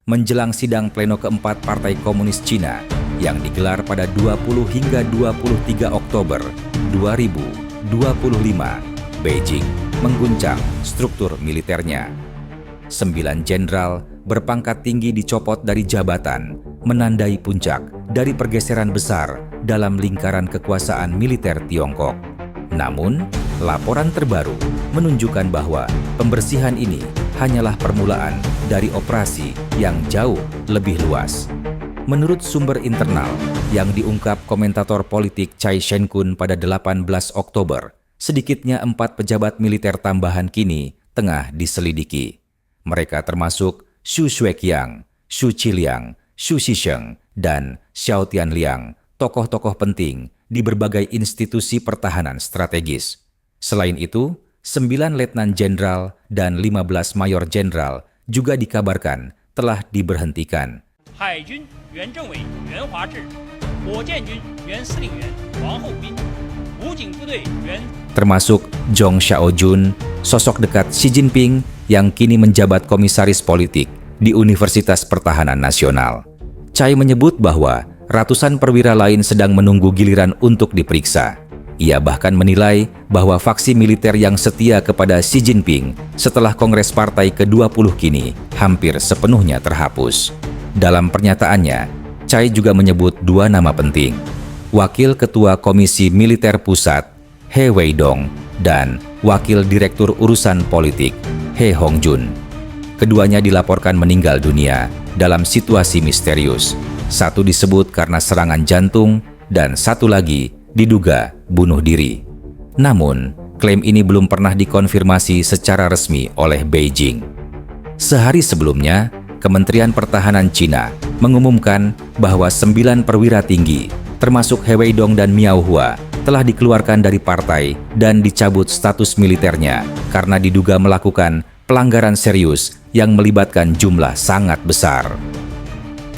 menjelang sidang pleno keempat Partai Komunis Cina yang digelar pada 20 hingga 23 Oktober 2025, Beijing mengguncang struktur militernya. 9 jenderal berpangkat tinggi dicopot dari jabatan, menandai puncak dari pergeseran besar dalam lingkaran kekuasaan militer Tiongkok. Namun, laporan terbaru menunjukkan bahwa pembersihan ini hanyalah permulaan dari operasi yang jauh lebih luas. Menurut sumber internal yang diungkap komentator politik Chai Shenkun pada 18 Oktober, sedikitnya 4 pejabat militer tambahan kini tengah diselidiki. Mereka termasuk Xu Shueqiang, Xu Qiliang, Xu Shisheng, dan Xiao Tianliang, tokoh-tokoh penting di berbagai institusi pertahanan strategis. Selain itu, 9 letnan jenderal dan 15 mayor jenderal juga dikabarkan telah diberhentikan. Termasuk Zhong Xiaojun, sosok dekat Xi Jinping yang kini menjabat komisaris politik di Universitas Pertahanan Nasional. Chai menyebut bahwa ratusan perwira lain sedang menunggu giliran untuk diperiksa. Ia bahkan menilai bahwa faksi militer yang setia kepada Xi Jinping setelah Kongres Partai ke-20 kini hampir sepenuhnya terhapus. Dalam pernyataannya, Chai juga menyebut 2 nama penting, Wakil Ketua Komisi Militer Pusat, He Weidong, dan Wakil Direktur Urusan Politik, He Hongjun. Keduanya dilaporkan meninggal dunia dalam situasi misterius. Satu disebut karena serangan jantung dan satu lagi diduga bunuh diri. Namun, klaim ini belum pernah dikonfirmasi secara resmi oleh Beijing. Sehari sebelumnya, Kementerian Pertahanan Cina mengumumkan bahwa 9 perwira tinggi, termasuk He Weidong dan Miao Hua, telah dikeluarkan dari partai dan dicabut status militernya karena diduga melakukan pelanggaran serius yang melibatkan jumlah sangat besar.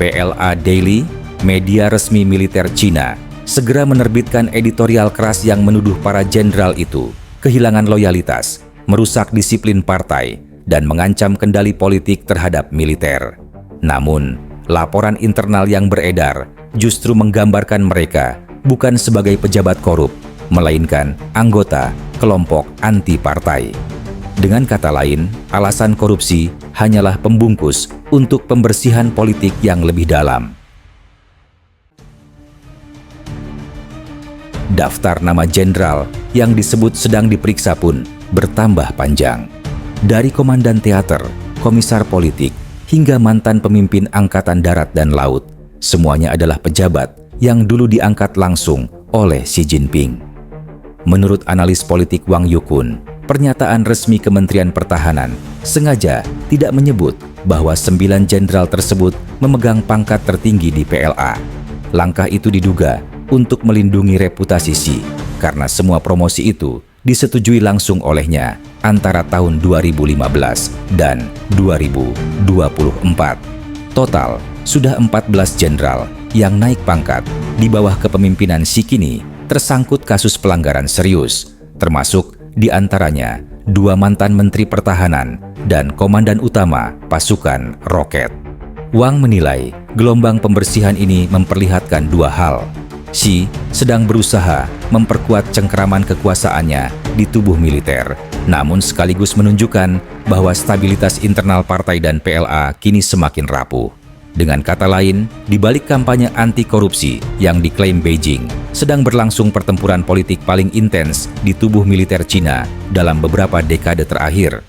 PLA Daily, media resmi militer Cina, segera menerbitkan editorial keras yang menuduh para jenderal itu kehilangan loyalitas, merusak disiplin partai, dan mengancam kendali politik terhadap militer. Namun, laporan internal yang beredar justru menggambarkan mereka bukan sebagai pejabat korup, melainkan anggota kelompok anti-partai. Dengan kata lain, alasan korupsi hanyalah pembungkus untuk pembersihan politik yang lebih dalam. Daftar nama jenderal yang disebut sedang diperiksa pun bertambah panjang. Dari komandan teater, komisar politik, hingga mantan pemimpin angkatan darat dan laut, semuanya adalah pejabat yang dulu diangkat langsung oleh Xi Jinping. Menurut analis politik Wang Yukun, pernyataan resmi Kementerian Pertahanan sengaja tidak menyebut bahwa 9 jenderal tersebut memegang pangkat tertinggi di PLA. Langkah itu diduga untuk melindungi reputasi Xi, karena semua promosi itu disetujui langsung olehnya antara tahun 2015 dan 2024. Total, sudah 14 jenderal yang naik pangkat di bawah kepemimpinan Xi kini tersangkut kasus pelanggaran serius, termasuk di antaranya 2 mantan Menteri Pertahanan dan Komandan Utama Pasukan Roket. Wang menilai gelombang pembersihan ini memperlihatkan 2 hal. Xi sedang berusaha memperkuat cengkeraman kekuasaannya di tubuh militer, namun sekaligus menunjukkan bahwa stabilitas internal partai dan PLA kini semakin rapuh. Dengan kata lain, di balik kampanye anti-korupsi yang diklaim Beijing, sedang berlangsung pertempuran politik paling intens di tubuh militer Cina dalam beberapa dekade terakhir.